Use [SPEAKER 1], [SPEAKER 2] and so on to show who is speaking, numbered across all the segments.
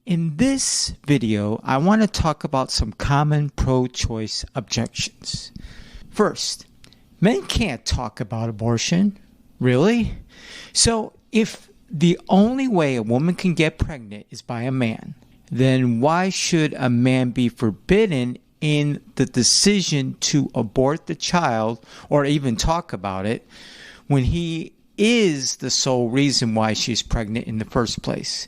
[SPEAKER 1] In this video, I want to talk about some common pro-choice objections. First, men can't talk about abortion. Really? So if the only way a woman can get pregnant is by a man, then why should a man be forbidden in the decision to abort the child or even talk about it when he is the sole reason why she's pregnant in the first place?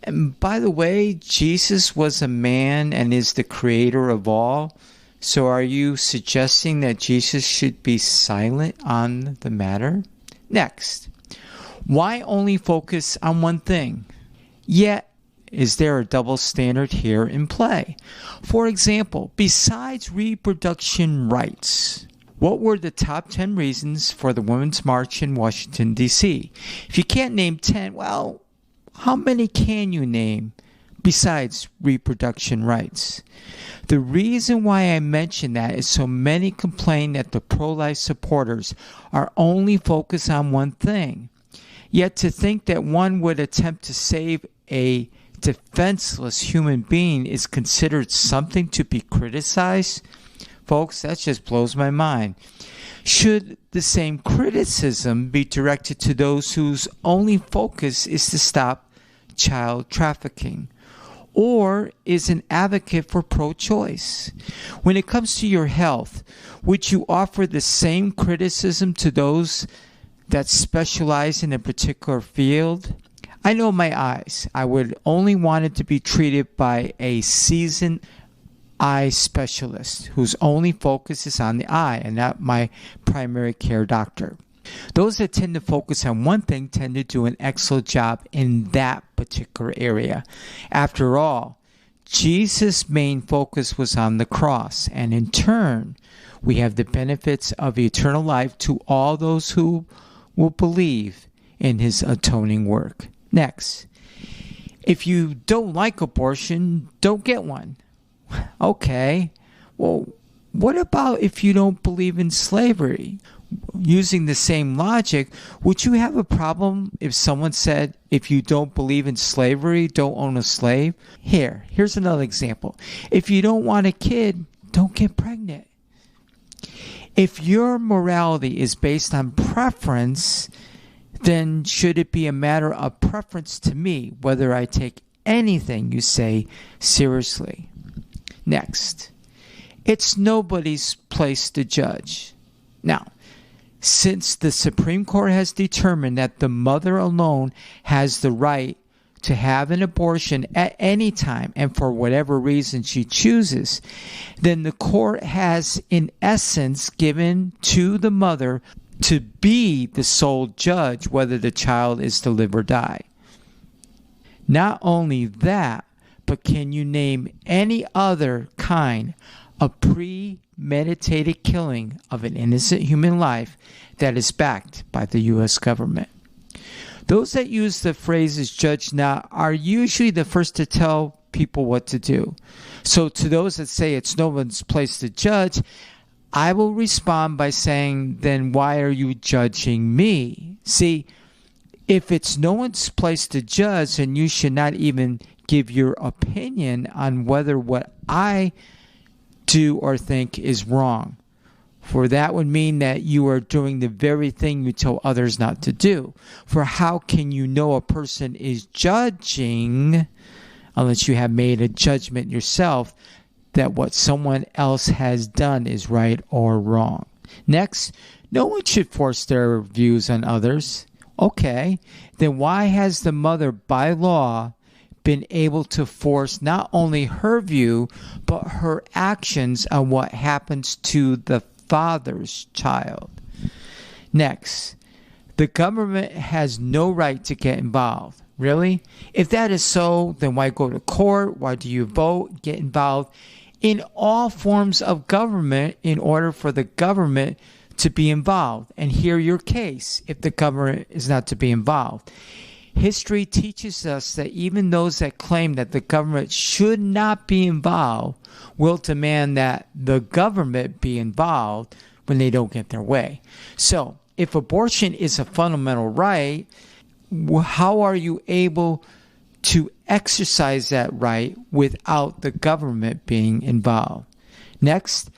[SPEAKER 1] And by the way, Jesus was a man and is the creator of all. So are you suggesting that Jesus should be silent on the matter? Next, why only focus on one thing? Yet, is there a double standard here in play? For example, besides reproduction rights, what were the top 10 reasons for the Women's March in Washington, D.C.? If you can't name 10, well, how many can you name besides reproduction rights? The reason why I mention that is so many complain that the pro-life supporters are only focused on one thing. Yet to think that one would attempt to save a defenseless human being is considered something to be criticized? Folks, that just blows my mind. Should the same criticism be directed to those whose only focus is to stop child trafficking? Or is an advocate for pro-choice? When it comes to your health, would you offer the same criticism to those that specialize in a particular field? I know my eyes. I would only want it to be treated by a seasoned eye specialist whose only focus is on the eye and not my primary care doctor. Those that tend to focus on one thing tend to do an excellent job in that particular area. After all, Jesus' main focus was on the cross, and in turn, we have the benefits of eternal life to all those who will believe in his atoning work. Next, if you don't like abortion, don't get one. Okay, well, what about if you don't believe in slavery? Using the same logic, would you have a problem if someone said, if you don't believe in slavery, don't own a slave? Here's another example. If you don't want a kid, don't get pregnant. If your morality is based on preference, then should it be a matter of preference to me whether I take anything you say seriously? Next, it's nobody's place to judge. Now, since the Supreme Court has determined that the mother alone has the right to have an abortion at any time and for whatever reason she chooses, then the court has in essence given to the mother to be the sole judge whether the child is to live or die. Not only that, but can you name any other kind of premeditated killing of an innocent human life that is backed by the U.S. government? Those that use the phrases judge not are usually the first to tell people what to do. So to those that say it's no one's place to judge, I will respond by saying, then why are you judging me? See, if it's no one's place to judge, then you should not even give your opinion on whether what I do or think is wrong. For that would mean that you are doing the very thing you tell others not to do. For how can you know a person is judging unless you have made a judgment yourself that what someone else has done is right or wrong? Next, no one should force their views on others. Okay, then why has the mother by law been able to force not only her view but her actions on what happens to the father's child? Next, the government has no right to get involved. Really? If that is so, then why go to court? Why do you vote? Get involved in all forms of government in order for the government to be involved and hear your case if the government is not to be involved. History teaches us that even those that claim that the government should not be involved will demand that the government be involved when they don't get their way. So, if abortion is a fundamental right, how are you able to exercise that right without the government being involved. Next,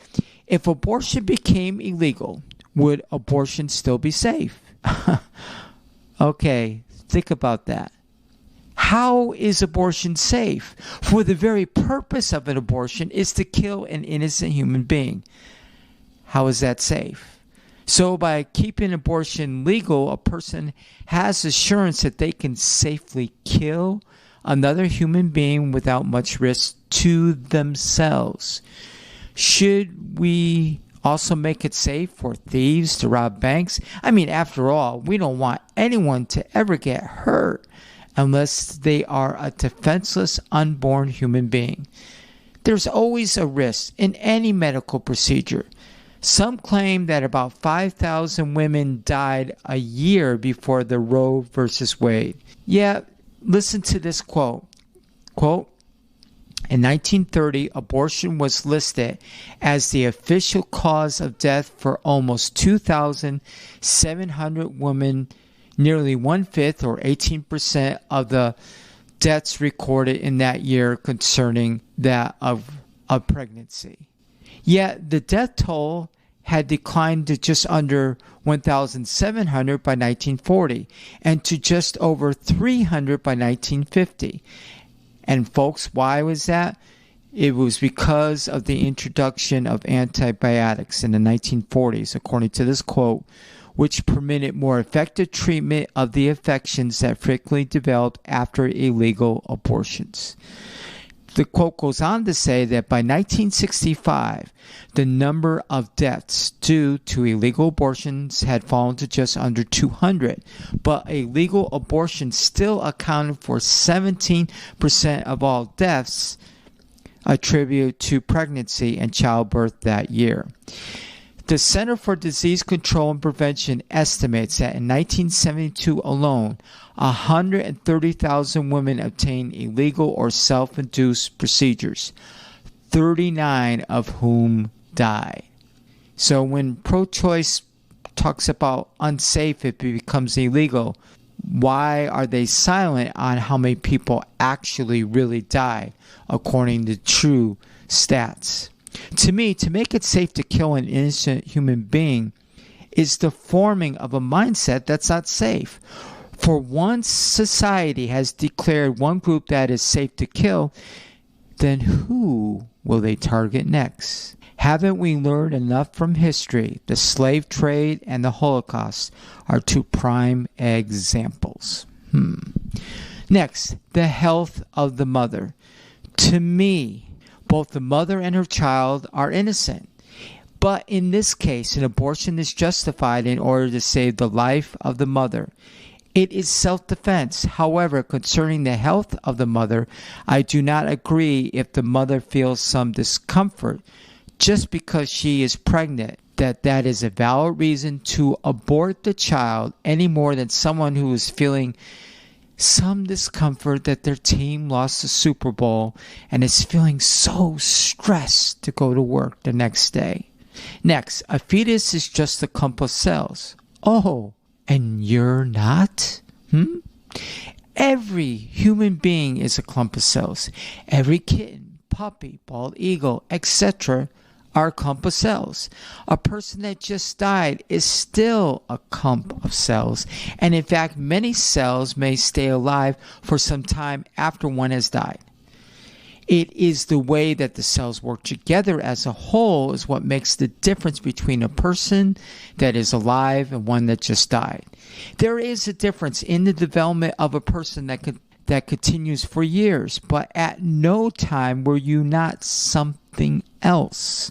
[SPEAKER 1] if abortion became illegal, would abortion still be safe? Okay, think about that. How is abortion safe? For the very purpose of an abortion is to kill an innocent human being. How is that safe? So by keeping abortion legal, a person has assurance that they can safely kill another human being without much risk to themselves. Should we also make it safe for thieves to rob banks? I mean, after all, we don't want anyone to ever get hurt unless they are a defenseless, unborn human being. There's always a risk in any medical procedure. Some claim that about 5,000 women died a year before the Roe versus Wade. Yeah, listen to this quote. Quote, in 1930, abortion was listed as the official cause of death for almost 2,700 women, nearly one-fifth or 18% of the deaths recorded in that year concerning that of pregnancy. Yet the death toll had declined to just under 1,700 by 1940 and to just over 300 by 1950. And folks, why was that? It was because of the introduction of antibiotics in the 1940s, according to this quote, which permitted more effective treatment of the infections that frequently developed after illegal abortions. The quote goes on to say that by 1965, the number of deaths due to illegal abortions had fallen to just under 200, but illegal abortion still accounted for 17% of all deaths attributed to pregnancy and childbirth that year. The Center for Disease Control and Prevention estimates that in 1972 alone, 130,000 women obtained illegal or self-induced procedures, 39 of whom died. So when pro-choice talks about unsafe if it becomes illegal, why are they silent on how many people actually really died according to true stats? To me, to make it safe to kill an innocent human being is the forming of a mindset that's not safe. For once society has declared one group that is safe to kill, then who will they target next? Haven't we learned enough from history? The slave trade and the Holocaust are two prime examples. Next, the health of the mother. To me, both the mother and her child are innocent. But in this case, an abortion is justified in order to save the life of the mother. It is self-defense. However, concerning the health of the mother, I do not agree if the mother feels some discomfort just because she is pregnant, that is a valid reason to abort the child any more than someone who is feeling some discomfort that their team lost the Super Bowl and is feeling so stressed to go to work the next day. Next, a fetus is just a clump of cells. Oh, and you're not? Every human being is a clump of cells. Every kitten, puppy, bald eagle, etc. are a clump of cells. A person that just died is still a clump of cells. And in fact, many cells may stay alive for some time after one has died. It is the way that the cells work together as a whole is what makes the difference between a person that is alive and one that just died. There is a difference in the development of a person that continues for years, but at no time were you not something else.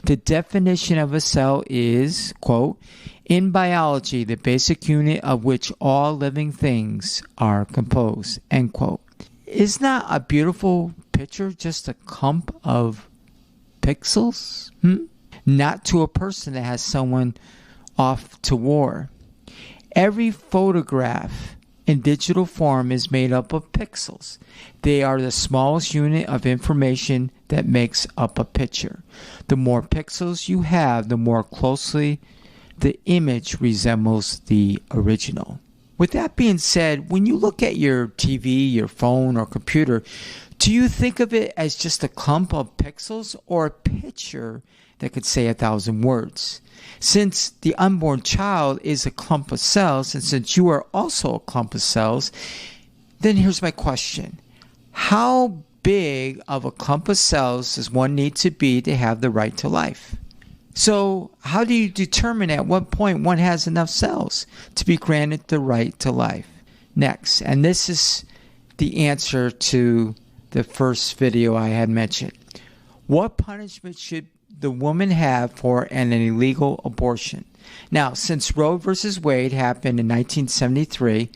[SPEAKER 1] The definition of a cell is, quote, in biology, the basic unit of which all living things are composed, end quote. Isn't that a beautiful picture? Just a clump of pixels? Not to a person that has someone off to war. Every photograph in digital form is made up of pixels. They are the smallest unit of information that makes up a picture. The more pixels you have, the more closely the image resembles the original. With that being said, when you look at your TV, your phone, or computer, do you think of it as just a clump of pixels or a picture that could say 1,000 words? Since the unborn child is a clump of cells, and since you are also a clump of cells, then here's my question. How big of a clump of cells does one need to be to have the right to life? So how do you determine at what point one has enough cells to be granted the right to life? Next, and this is the answer to the first video I had mentioned. What punishment should the woman have for an illegal abortion? Now, since Roe versus Wade happened in 1973,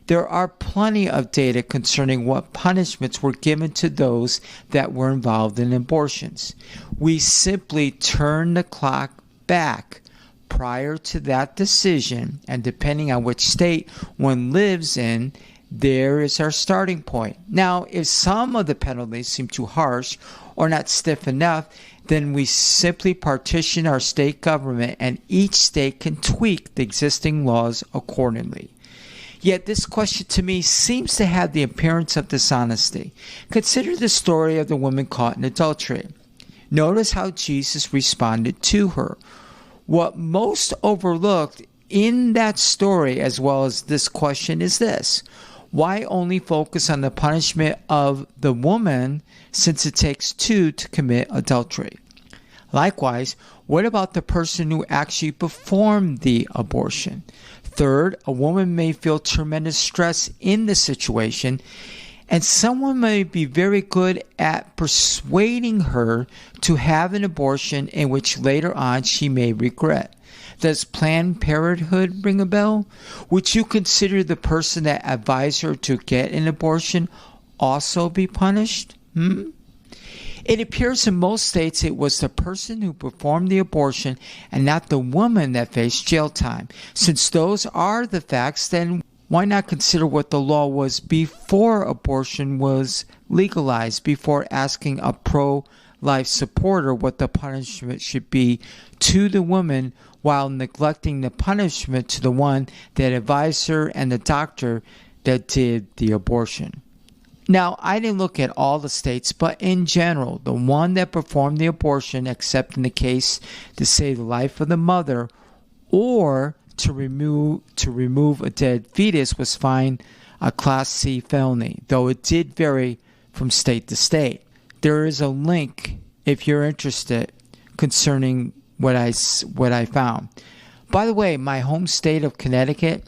[SPEAKER 1] there are plenty of data concerning what punishments were given to those that were involved in abortions. We simply turn the clock back prior to that decision, and depending on which state one lives in, there is our starting point. Now, if some of the penalties seem too harsh or not stiff enough, then we simply partition our state government and each state can tweak the existing laws accordingly. Yet this question to me seems to have the appearance of dishonesty. Consider the story of the woman caught in adultery. Notice how Jesus responded to her. What most overlooked in that story as well as this question is this. Why only focus on the punishment of the woman since it takes two to commit adultery? Likewise, what about the person who actually performed the abortion? Third, a woman may feel tremendous stress in the situation, and someone may be very good at persuading her to have an abortion in which later on she may regret. Does Planned Parenthood ring a bell? Would you consider the person that advised her to get an abortion also be punished? It appears in most states it was the person who performed the abortion and not the woman that faced jail time. Since those are the facts, then why not consider what the law was before abortion was legalized, before asking a pro-life supporter what the punishment should be to the woman while neglecting the punishment to the one that advised her and the doctor that did the abortion? Now, I didn't look at all the states, but in general, the one that performed the abortion, except in the case to save the life of the mother or to remove a dead fetus, was fined a Class C felony, though it did vary from state to state. There is a link if you're interested concerning what I found. By the way, my home state of Connecticut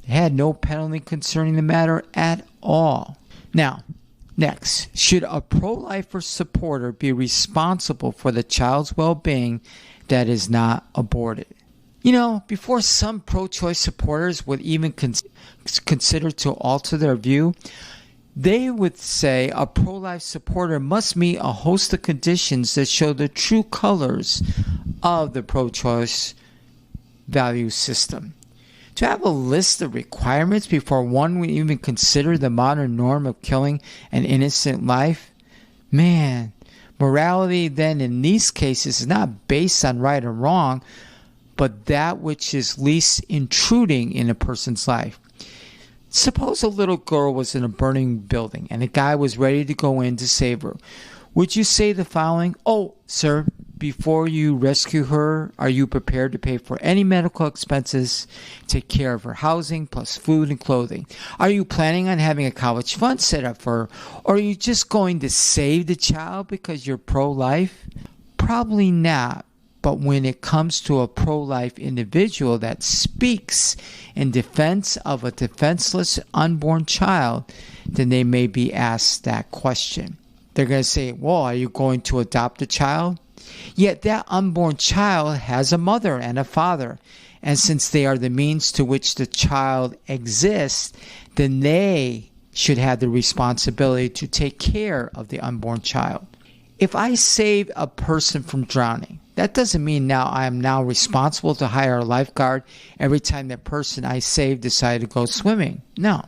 [SPEAKER 1] had no penalty concerning the matter at all. Now, next, should a pro-lifer supporter be responsible for the child's well-being that is not aborted? You know, before some pro-choice supporters would even consider to alter their view, they would say a pro-life supporter must meet a host of conditions that show the true colors of the pro-choice value system. To have a list of requirements before one would even consider the modern norm of killing an innocent life? Man, morality then in these cases is not based on right or wrong, but that which is least intruding in a person's life. Suppose a little girl was in a burning building and a guy was ready to go in to save her. Would you say the following? Oh, sir, before you rescue her, are you prepared to pay for any medical expenses, take care of her housing, plus food and clothing? Are you planning on having a college fund set up for her? Or are you just going to save the child because you're pro-life? Probably not. But when it comes to a pro-life individual that speaks in defense of a defenseless unborn child, then they may be asked that question. They're going to say, well, are you going to adopt a child? Yet that unborn child has a mother and a father. And since they are the means to which the child exists, then they should have the responsibility to take care of the unborn child. If I save a person from drowning, that doesn't mean now I am now responsible to hire a lifeguard every time that person I saved decided to go swimming. No.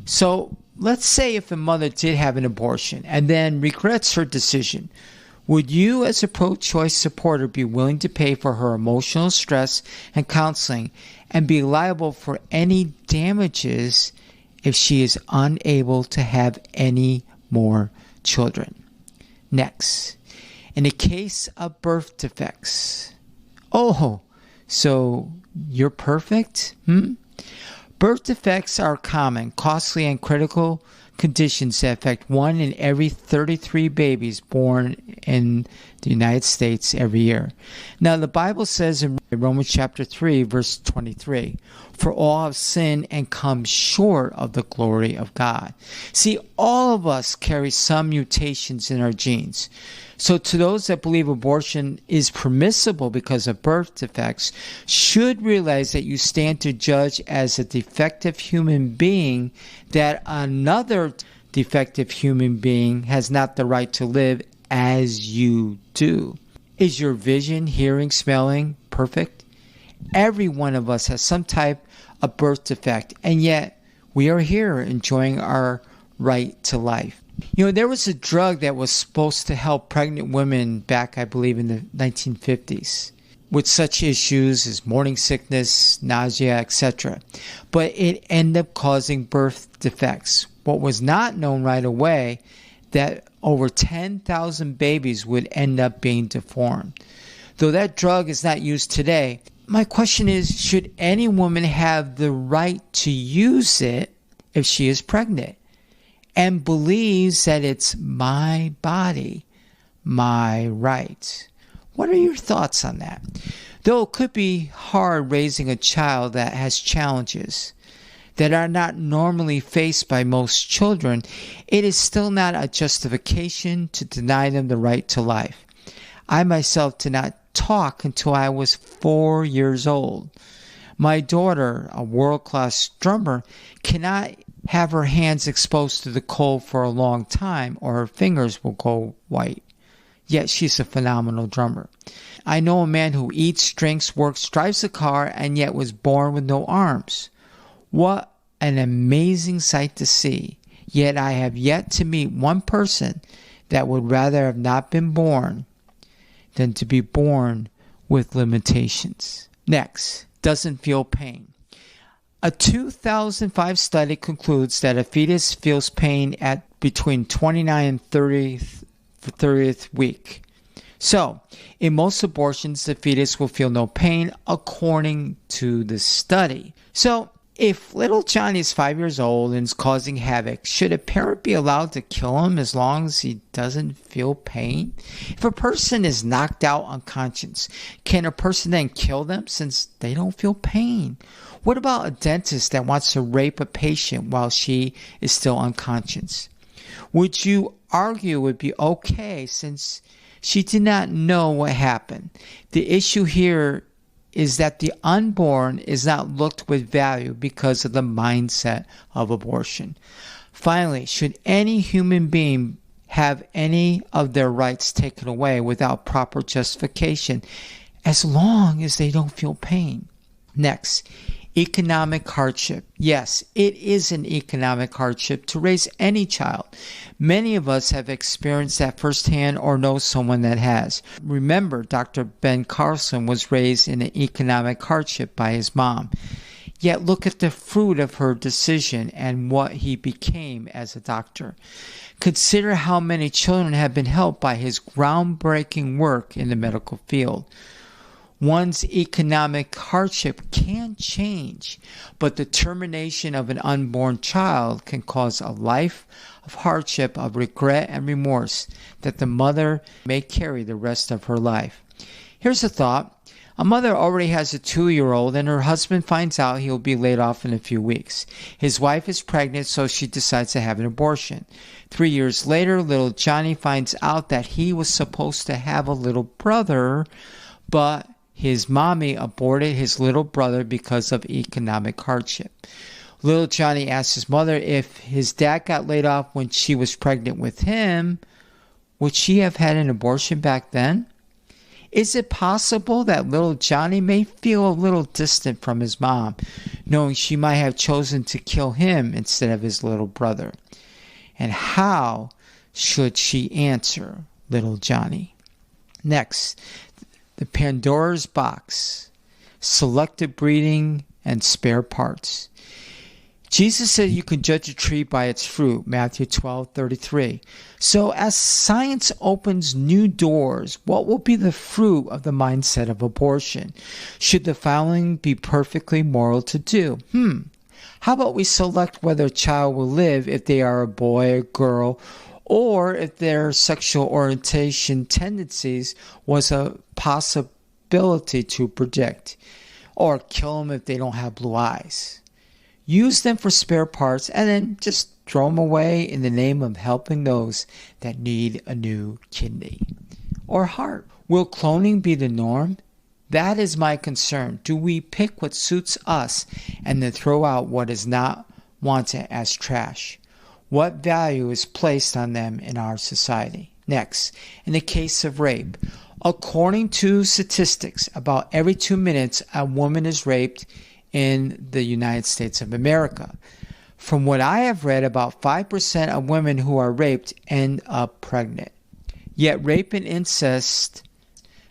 [SPEAKER 1] So let's say if a mother did have an abortion and then regrets her decision, Would you, as a pro-choice supporter, be willing to pay for her emotional stress and counseling and be liable for any damages if she is unable to have any more children? Next, in the case of birth defects. Oh, so you're perfect? Birth defects are common, costly, and critical conditions that affect 1 in every 33 babies born in the United States every year. Now, the Bible says in Romans chapter 3, verse 23, "For all have sinned and come short of the glory of God." See, all of us carry some mutations in our genes. So to those that believe abortion is permissible because of birth defects, should realize that you stand to judge as a defective human being, that another defective human being has not the right to live as you do. Is your vision, hearing, smelling perfect? Every one of us has some type of birth defect, and yet we are here enjoying our right to life. You know, there was a drug that was supposed to help pregnant women back, I believe, in the 1950s with such issues as morning sickness, nausea, etc. But it ended up causing birth defects. What was not known right away, that over 10,000 babies would end up being deformed. Though that drug is not used today, my question is, should any woman have the right to use it if she is pregnant and believes that it's my body, my right? What are your thoughts on that? Though it could be hard raising a child that has challenges that are not normally faced by most children, it is still not a justification to deny them the right to life. I myself did not talk until I was 4 years old. My daughter, a world-class drummer, cannot have her hands exposed to the cold for a long time or her fingers will go white. Yet she's a phenomenal drummer. I know a man who eats, drinks, works, drives a car, and yet was born with no arms. What an amazing sight to see. Yet I have yet to meet one person that would rather have not been born than to be born with limitations. Next, doesn't feel pain. A 2005 study concludes that a fetus feels pain at between 29 and 30th week. So, in most abortions, the fetus will feel no pain, according to the study. So, if little Johnny is 5 years old and is causing havoc, should a parent be allowed to kill him as long as he doesn't feel pain? If a person is knocked out unconscious, can a person then kill them since they don't feel pain? What about a dentist that wants to rape a patient while she is still unconscious? Would you argue it would be okay since she did not know what happened? The issue here is that the unborn is not looked with value because of the mindset of abortion. Finally, should any human being have any of their rights taken away without proper justification as long as they don't feel pain? Next, economic hardship. Yes, it is an economic hardship to raise any child. Many of us have experienced that firsthand or know someone that has. Remember, Dr. Ben Carlson was raised in an economic hardship by his mom. Yet look at the fruit of her decision and what he became as a doctor. Consider how many children have been helped by his groundbreaking work in the medical field. One's economic hardship can change, but the termination of an unborn child can cause a life of hardship, of regret and remorse that the mother may carry the rest of her life. Here's a thought. A mother already has a 2-year-old and her husband finds out he'll be laid off in a few weeks. His wife is pregnant, so she decides to have an abortion. 3 years later, little Johnny finds out that he was supposed to have a little brother, but his mommy aborted his little brother because of economic hardship. Little Johnny asked his mother if his dad got laid off when she was pregnant with him, would she have had an abortion back then? Is it possible that little Johnny may feel a little distant from his mom, knowing she might have chosen to kill him instead of his little brother? And how should she answer little Johnny? Next, the Pandora's box, selective breeding and spare parts. Jesus said you can judge a tree by its fruit, Matthew 12:33. So as science opens new doors, what will be the fruit of the mindset of abortion? Should the following be perfectly moral to do? How about we select whether a child will live if they are a boy or girl, or if their sexual orientation tendencies was a possibility to predict, or kill them if they don't have blue eyes. Use them for spare parts and then just throw them away in the name of helping those that need a new kidney or heart. Will cloning be the norm? That is my concern. Do we pick what suits us and then throw out what is not wanted as trash? What value is placed on them in our society? Next, in the case of rape, according to statistics, about every 2 minutes a woman is raped in the United States of America. From what I have read, about 5% of women who are raped end up pregnant. Yet rape and incest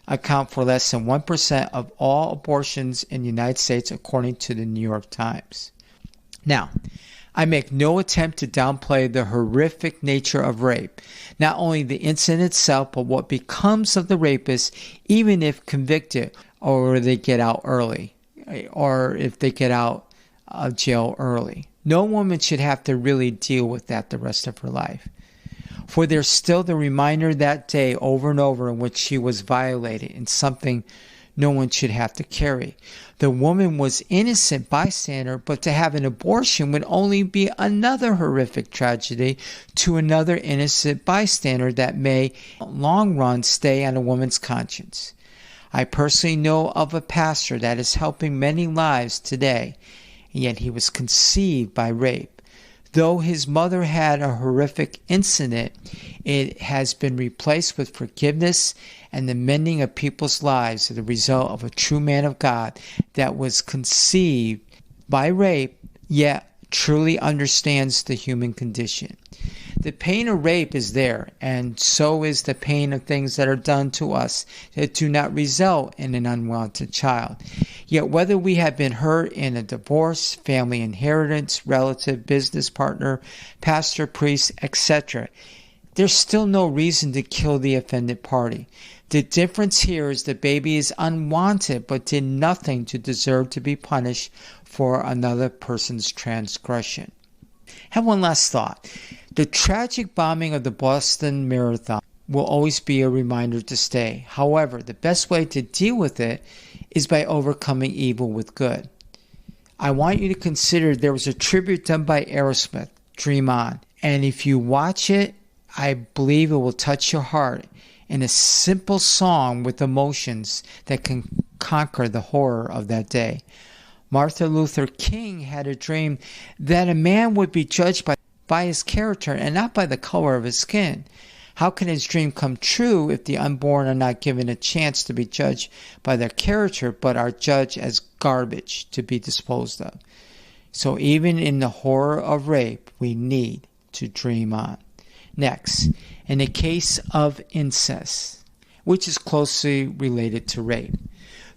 [SPEAKER 1] account for less than 1% of all abortions in the United States, according to the New York Times. Now, I make no attempt to downplay the horrific nature of rape, not only the incident itself, but what becomes of the rapist, even if convicted or they get out early, or if they get out of jail early. No woman should have to really deal with that the rest of her life. For there's still the reminder that day over and over in which she was violated, and something no one should have to carry. The woman was innocent bystander, but to have an abortion would only be another horrific tragedy to another innocent bystander that may, long run, stay on a woman's conscience. I personally know of a pastor that is helping many lives today, and yet he was conceived by rape. Though his mother had a horrific incident, it has been replaced with forgiveness and the mending of people's lives as the result of a true man of God that was conceived by rape, yet truly understands the human condition. The pain of rape is there, and so is the pain of things that are done to us that do not result in an unwanted child. Yet whether we have been hurt in a divorce, family inheritance, relative, business partner, pastor, priest, etc., there's still no reason to kill the offended party. The difference here is the baby is unwanted but did nothing to deserve to be punished for another person's transgression. I have one last thought. The tragic bombing of the Boston Marathon will always be a reminder to stay. However, the best way to deal with it is by overcoming evil with good. I want you to consider there was a tribute done by Aerosmith, Dream On. And if you watch it, I believe it will touch your heart in a simple song with emotions that can conquer the horror of that day. Martin Luther King had a dream that a man would be judged by his character and not by the color of his skin. How can his dream come true if the unborn are not given a chance to be judged by their character, but are judged as garbage to be disposed of? So even in the horror of rape, we need to dream on. Next, in the case of incest, which is closely related to rape.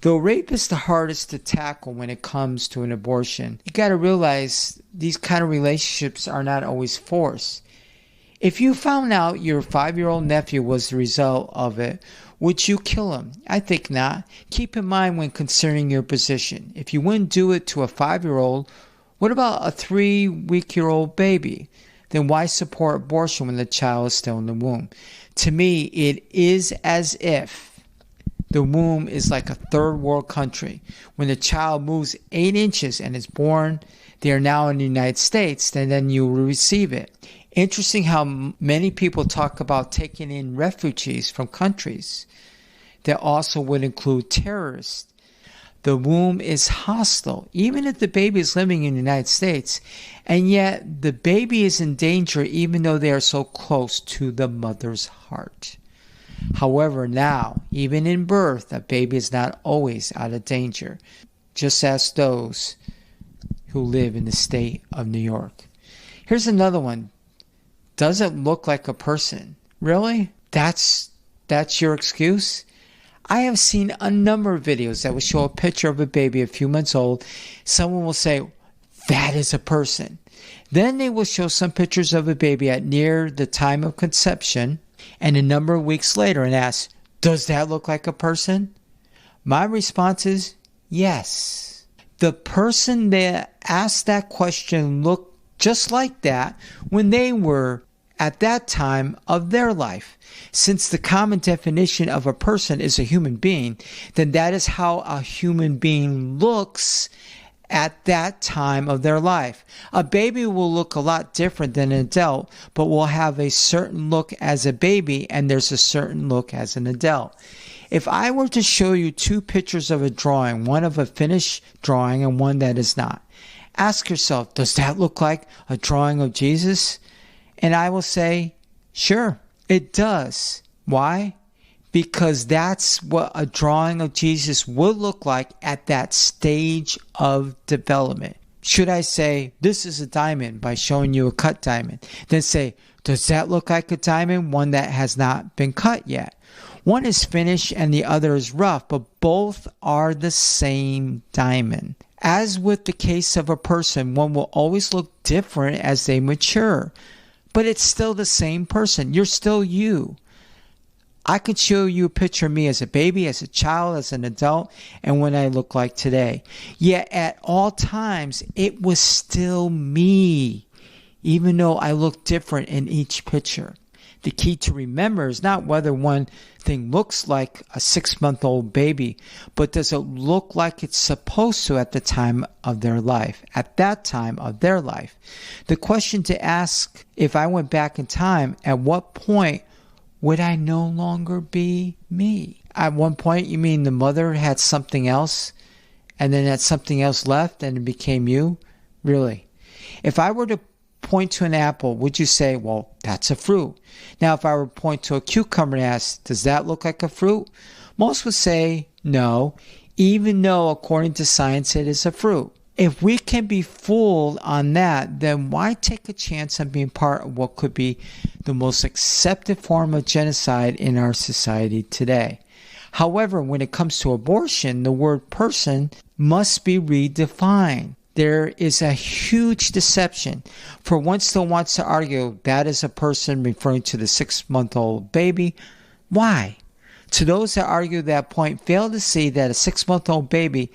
[SPEAKER 1] Though rape is the hardest to tackle when it comes to an abortion, you got to realize these kind of relationships are not always forced. If you found out your 5-year-old nephew was the result of it, would you kill him? I think not. Keep in mind when considering your position. If you wouldn't do it to a 5-year-old, what about a 3-week-old baby? Then why support abortion when the child is still in the womb? To me, it is as if the womb is like a third world country. When the child moves 8 inches and is born, they are now in the United States, then you will receive it. Interesting how many people talk about taking in refugees from countries that also would include terrorists. The womb is hostile, even if the baby is living in the United States, and yet the baby is in danger even though they are so close to the mother's heart. However, now, even in birth, a baby is not always out of danger. Just ask those who live in the state of New York. Here's another one. Does it look like a person? Really? That's that's your excuse? I have seen a number of videos that will show a picture of a baby a few months old. Someone will say, that is a person. Then they will show some pictures of a baby at near the time of conception and a number of weeks later and ask, does that look like a person? My response is yes. The person that asked that question looked just like that when they were at that time of their life. Since the common definition of a person is a human being, then that is how a human being looks at that time of their life. A baby will look a lot different than an adult, but will have a certain look as a baby and there's a certain look as an adult. If I were to show you two pictures of a drawing, one of a finished drawing and one that is not, ask yourself, does that look like a drawing of Jesus? And I will say, sure, it does. Why? Because that's what a drawing of Jesus would look like at that stage of development. Should I say, this is a diamond by showing you a cut diamond? Then say, does that look like a diamond, one that has not been cut yet? One is finished and the other is rough, but both are the same diamond. As with the case of a person, one will always look different as they mature. But it's still the same person. You're still you. I could show you a picture of me as a baby, as a child, as an adult, and what I look like today. Yet at all times, it was still me, even though I look different in each picture. The key to remember is not whether one thing looks like a 6-month-old baby, but does it look like it's supposed to at the time of their life, at that time of their life. The question to ask, if I went back in time, at what point would I no longer be me? At one point, you mean the mother had something else, and then that something else left and it became you? Really? If I were to point to an apple, would you say, well, that's a fruit? Now, if I were to point to a cucumber and ask, does that look like a fruit? Most would say no, even though according to science it is a fruit. If we can be fooled on that, then why take a chance on being part of what could be the most accepted form of genocide in our society today? However, when it comes to abortion, the word person must be redefined. There is a huge deception. For one still wants to argue that is a person referring to the 6-month-old baby. Why? To those that argue that point, fail to see that a 6-month-old baby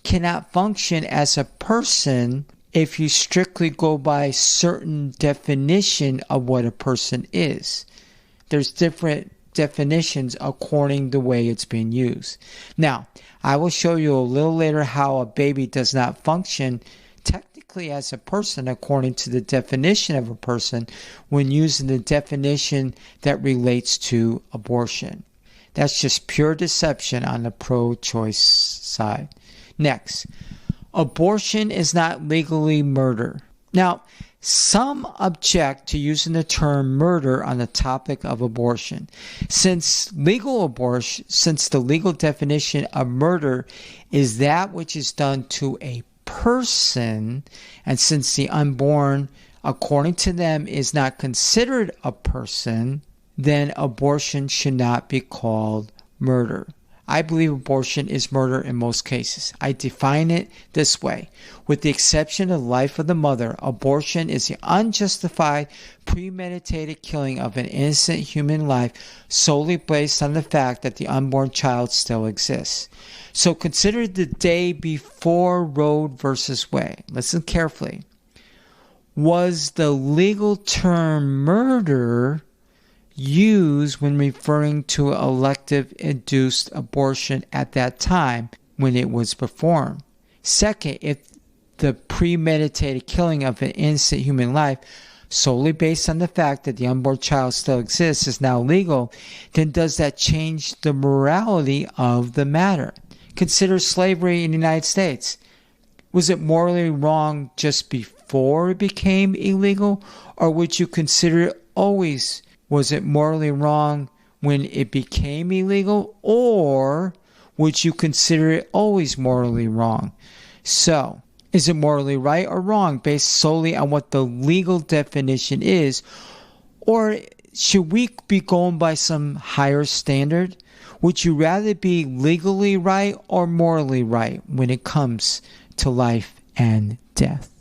[SPEAKER 1] cannot function as a person if you strictly go by certain definition of what a person is. There's different definitions according to the way it's being used. Now, I will show you a little later how a baby does not function technically as a person according to the definition of a person when using the definition that relates to abortion. That's just pure deception on the pro-choice side. Next, abortion is not legally murder. Now, some object to using the term murder on the topic of abortion. Since the legal definition of murder is that which is done to a person, and since the unborn, according to them, is not considered a person, then abortion should not be called murder. I believe abortion is murder in most cases. I define it this way. With the exception of the life of the mother, abortion is the unjustified, premeditated killing of an innocent human life solely based on the fact that the unborn child still exists. So consider the day before Roe versus Wade. Listen carefully. Was the legal term murder used when referring to elective induced abortion at that time when it was performed? Second, if the premeditated killing of an innocent human life solely based on the fact that the unborn child still exists is now legal, then does that change the morality of the matter? Consider slavery in the United States. Was it morally wrong just before it became illegal, or would you consider it always? Was it morally wrong when it became illegal, or would you consider it always morally wrong? So, is it morally right or wrong based solely on what the legal definition is, or should we be going by some higher standard? Would you rather be legally right or morally right when it comes to life and death?